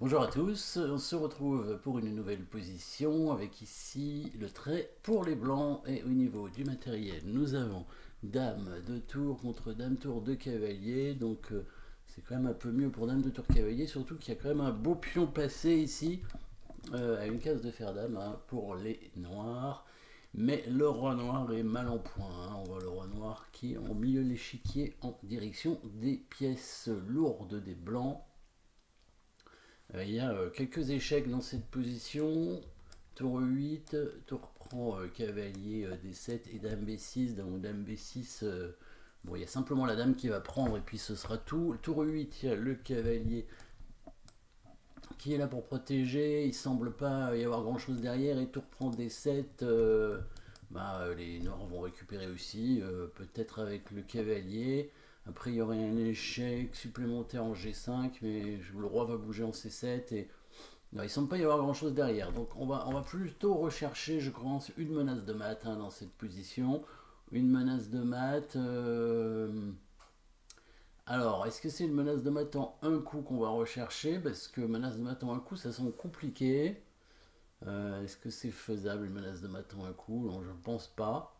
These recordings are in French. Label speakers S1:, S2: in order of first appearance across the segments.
S1: Bonjour à tous, on se retrouve pour une nouvelle position avec ici le trait pour les blancs et au niveau du matériel nous avons dame de tour contre dame tour de cavalier, donc c'est quand même un peu mieux pour dame de tour cavalier, surtout qu'il y a quand même un beau pion passé ici à une case de fer dame hein, pour les noirs. Mais le roi noir est mal en point, hein. On voit le roi noir qui est en milieu de l'échiquier en direction des pièces lourdes des blancs. Il y a quelques échecs dans cette position. Tour 8, tour prend cavalier D7 et dame B6. Donc dame B6, bon, il y a simplement la dame qui va prendre et puis ce sera tout. Tour 8, il y a le cavalier qui est là pour protéger. Il semble pas y avoir grand chose derrière. Et tour prend D7. Les noirs vont récupérer aussi, peut-être avec le cavalier. Après, il y aurait un échec supplémentaire en G5, mais le roi va bouger en C7 et non, il ne semble pas y avoir grand chose derrière. Donc, on va plutôt rechercher, je pense, une menace de mat hein, dans cette position. Une menace de mat. Alors, est-ce que c'est une menace de mat en un coup qu'on va rechercher? Parce que menace de mat en un coup, ça semble compliqué. Est-ce que c'est faisable une menace de mat en un coup? Non, je ne pense pas.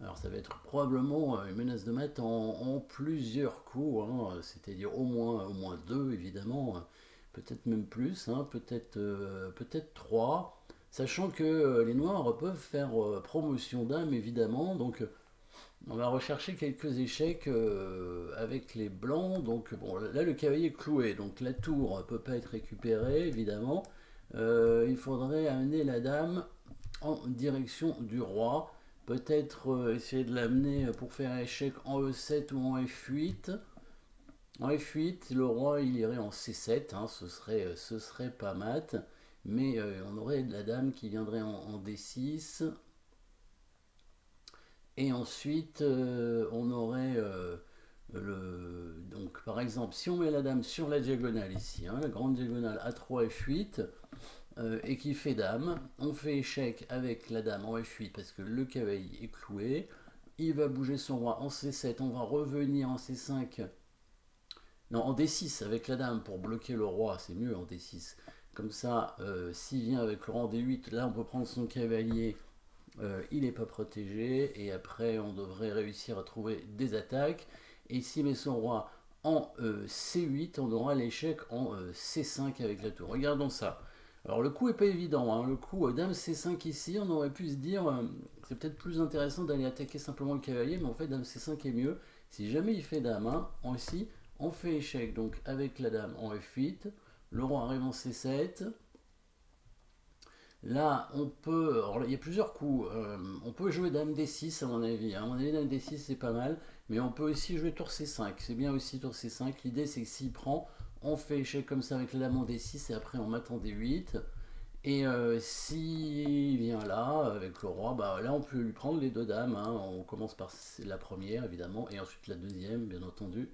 S1: Alors ça va être probablement une menace de mat en plusieurs coups, hein, c'est-à-dire au moins deux évidemment, peut-être même plus, hein, peut-être trois, sachant que les noirs peuvent faire promotion d'âme évidemment, donc on va rechercher quelques échecs avec les blancs, donc bon là le cavalier est cloué, donc la tour ne peut pas être récupérée évidemment. Il faudrait amener la dame en direction du roi. Peut-être essayer de l'amener pour faire échec en E7 ou en F8. En F8, le roi il irait en C7, hein, ce serait pas mat. Mais on aurait la dame qui viendrait en D6. Et ensuite, on aurait donc par exemple, si on met la dame sur la diagonale ici, hein, la grande diagonale A3 F8, et qui fait dame. On fait échec avec la dame en F8 parce que le cavalier est cloué. Il va bouger son roi en C7. On va revenir en C5. Non, en D6 avec la dame pour bloquer le roi. C'est mieux en D6. Comme ça, s'il vient avec le rang D8, là on peut prendre son cavalier. Il n'est pas protégé. Et après, on devrait réussir à trouver des attaques. Et s'il met son roi en C8, on aura l'échec en C5 avec la tour. Regardons ça. Alors le coup est pas évident, hein. Le coup dame C5 ici, on aurait pu se dire c'est peut-être plus intéressant d'aller attaquer simplement le cavalier, mais en fait dame C5 est mieux. Si jamais il fait dame 1, ici, on fait échec donc avec la dame en F8, le roi arrive en C7. Là, on peut, alors il y a plusieurs coups. On peut jouer dame D6 à mon avis, hein. À mon avis, dame D6 c'est pas mal, mais on peut aussi jouer tour C5. C'est bien aussi tour C5. L'idée c'est que s'il prend, on fait échec comme ça avec la dame en D6 et après on mat en D8. Et s'il vient là avec le roi, bah là on peut lui prendre les deux dames, hein. On commence par la première évidemment et ensuite la deuxième, bien entendu.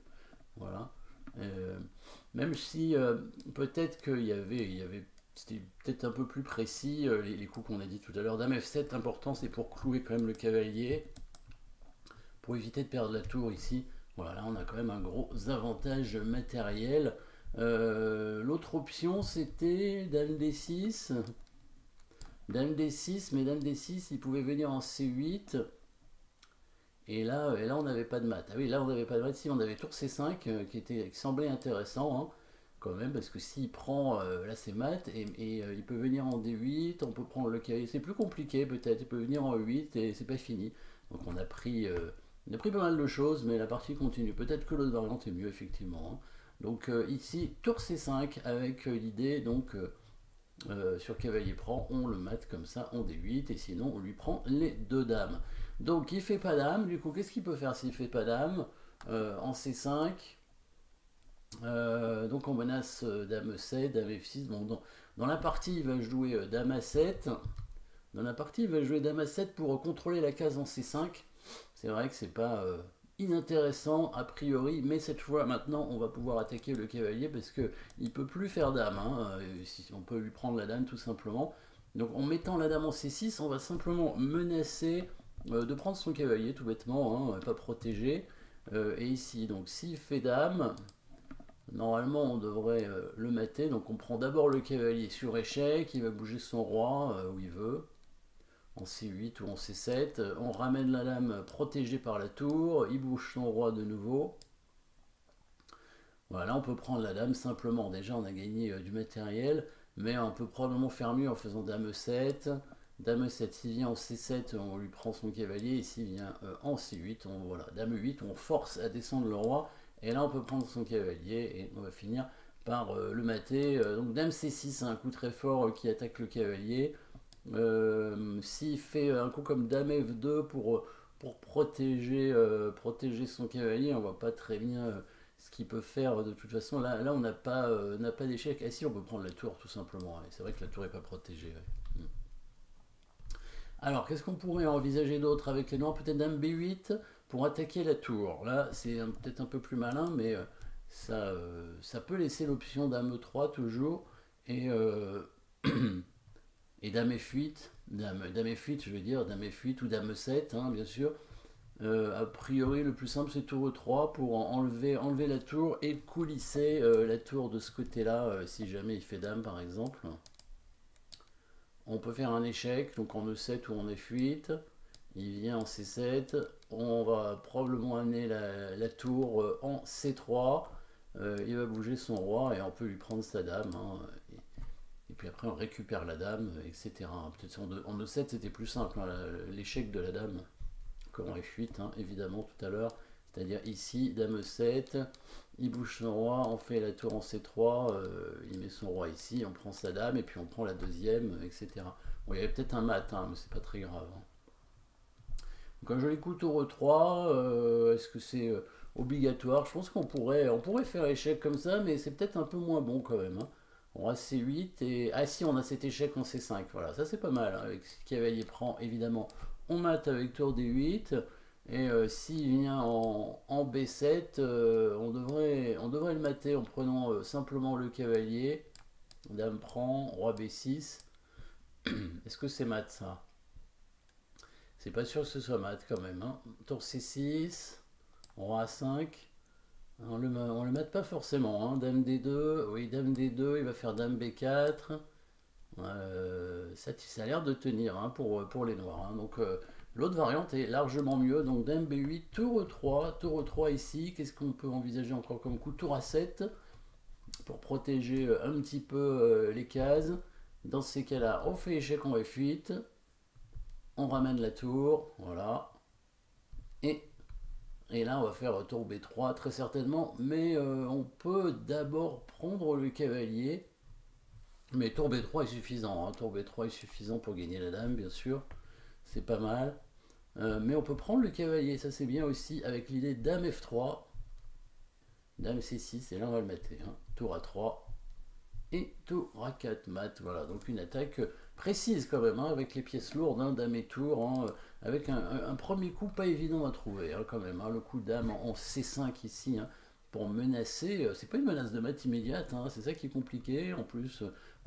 S1: Voilà. Euh, Même si peut-être qu'il y avait c'était peut-être un peu plus précis, les coups qu'on a dit tout à l'heure. Dame F7, important, c'est pour clouer quand même le cavalier, pour éviter de perdre la tour ici. Voilà, là on a quand même un gros avantage matériel. L'autre option, c'était Dame D6. Dame D6, mais Dame D6, il pouvait venir en C8. Et là on n'avait pas de mat. Ah oui, là on n'avait pas de mat. Si, on avait tour C5 qui semblait intéressant, hein, quand même, parce que s'il prend, là c'est mat, et il peut venir en D8, on peut prendre le cavalier. C'est plus compliqué peut-être, il peut venir en E8 et c'est pas fini. Donc on a pris pas mal de choses, mais la partie continue. Peut-être que l'autre variante est mieux, effectivement, hein. Donc ici, tour C5 avec l'idée, donc sur cavalier prend, on le mate comme ça en D8, et sinon on lui prend les deux dames. Donc il fait pas dame, du coup qu'est-ce qu'il peut faire s'il fait pas dame en C5? Donc on menace dame E7, dame F6. Bon, dans la partie il va jouer dame A7. Dans la partie il va jouer dame A7 pour contrôler la case en C5. C'est vrai que c'est pas inintéressant a priori, mais cette fois maintenant on va pouvoir attaquer le cavalier parce que il peut plus faire dame, hein. On peut lui prendre la dame tout simplement. Donc en mettant la dame en C6, on va simplement menacer de prendre son cavalier tout bêtement, hein, pas protégé. Et ici, donc s'il fait dame, Normalement, on devrait le mater. Donc on prend d'abord le cavalier sur échec, il va bouger son roi où il veut, en C8 ou en C7. On ramène la dame protégée par la tour, il bouge son roi de nouveau. Voilà, on peut prendre la dame simplement. Déjà, on a gagné du matériel, mais on peut probablement faire mieux en faisant dame E7. Dame E7, s'il vient en C7, on lui prend son cavalier, et s'il vient en C8, voilà, dame E8, on force à descendre le roi, et là on peut prendre son cavalier, et on va finir par le mater. Donc dame C6, c'est un coup très fort qui attaque le cavalier. S'il fait un coup comme dame F2 pour protéger son cavalier, on voit pas très bien ce qu'il peut faire de toute façon. Là on n'a pas, d'échec. Ah si, on peut prendre la tour tout simplement. Ouais. C'est vrai que la tour n'est pas protégée. Ouais. Alors, qu'est-ce qu'on pourrait envisager d'autre avec les noirs? Peut-être dame B8 pour attaquer la tour. Là, c'est peut-être un peu plus malin, mais ça peut laisser l'option dame E3 toujours. Et, et dame F8, dame F8, je veux dire, dame F8 ou dame E7, hein, bien sûr. A priori, le plus simple, c'est tour E3 pour enlever la tour et coulisser la tour de ce côté-là, si jamais il fait dame, par exemple. On peut faire un échec, donc en E7 ou en F8. Il vient en C7. On va probablement amener la tour en C3. Il va bouger son roi et on peut lui prendre sa dame. Hein, et puis après, on récupère la dame, etc. Peut-être en E7, c'était plus simple, hein, l'échec de la dame, comme en F8, hein, évidemment, tout à l'heure. C'est-à-dire ici, dame E7, il bouge son roi, on fait la tour en C3, il met son roi ici, on prend sa dame, et puis on prend la deuxième, etc. Bon, il y avait peut-être un mat, hein, mais c'est pas très grave. Hein. Donc un joli coup tour E3, est-ce que c'est obligatoire? Je pense qu'on pourrait faire échec comme ça, mais c'est peut-être un peu moins bon quand même. Hein. On a C8 et... Ah si, on a cet échec en C5, voilà, ça c'est pas mal. Hein. Avec ce cavalier prend, évidemment, on mate avec tour D8. Et s'il vient en B7, on devrait le mater en prenant simplement le cavalier. Dame prend, roi B6. Est-ce que c'est mat ça? C'est pas sûr que ce soit mat quand même. Hein. Tour C6, roi A5. On le mate pas forcément. Hein. Dame D2, oui, dame D2, il va faire dame B4. Ça a l'air de tenir hein, pour les noirs. Hein. Donc l'autre variante est largement mieux. Donc dame B8, tour E3 ici. Qu'est-ce qu'on peut envisager encore comme coup? Tour A7 pour protéger un petit peu les cases. Dans ces cas-là, on fait échec en F8. On ramène la tour. Voilà. Et là, on va faire tour B3 très certainement. Mais on peut d'abord prendre le cavalier. Mais tour B3 est suffisant, hein. Tour B3 est suffisant pour gagner la dame, bien sûr. C'est pas mal. Mais on peut prendre le cavalier, ça c'est bien aussi, avec l'idée dame F3. Dame C6, et là on va le mater. Hein. Tour A3 et tour A4 mat. Voilà, donc une attaque précise quand même, hein, avec les pièces lourdes, hein, dame et tour, hein, avec un premier coup pas évident à trouver hein, quand même. Hein, le coup dame en C5 ici, hein, pour menacer, c'est pas une menace de mat immédiate, hein, c'est ça qui est compliqué. En plus,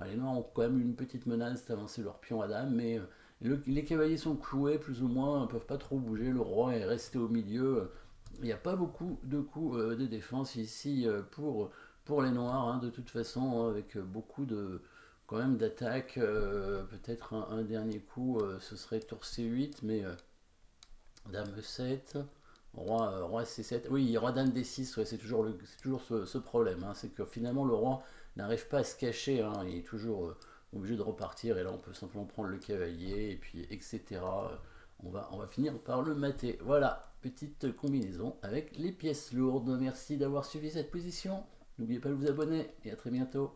S1: les noirs ont quand même une petite menace d'avancer leur pion à dame, mais les cavaliers sont cloués plus ou moins, ne peuvent pas trop bouger, le roi est resté au milieu. Il n'y a pas beaucoup de coups de défense ici pour les noirs, hein, de toute façon, hein, avec beaucoup de quand même d'attaque. Peut-être un dernier coup, ce serait tour C8, mais dame E7. Roi C7, oui, roi dame D6, ouais, c'est toujours ce problème, hein, c'est que finalement le roi n'arrive pas à se cacher, hein, il est toujours obligé de repartir, et là on peut simplement prendre le cavalier, et puis etc. On va finir par le mater. Voilà, petite combinaison avec les pièces lourdes. Merci d'avoir suivi cette position, n'oubliez pas de vous abonner, et à très bientôt.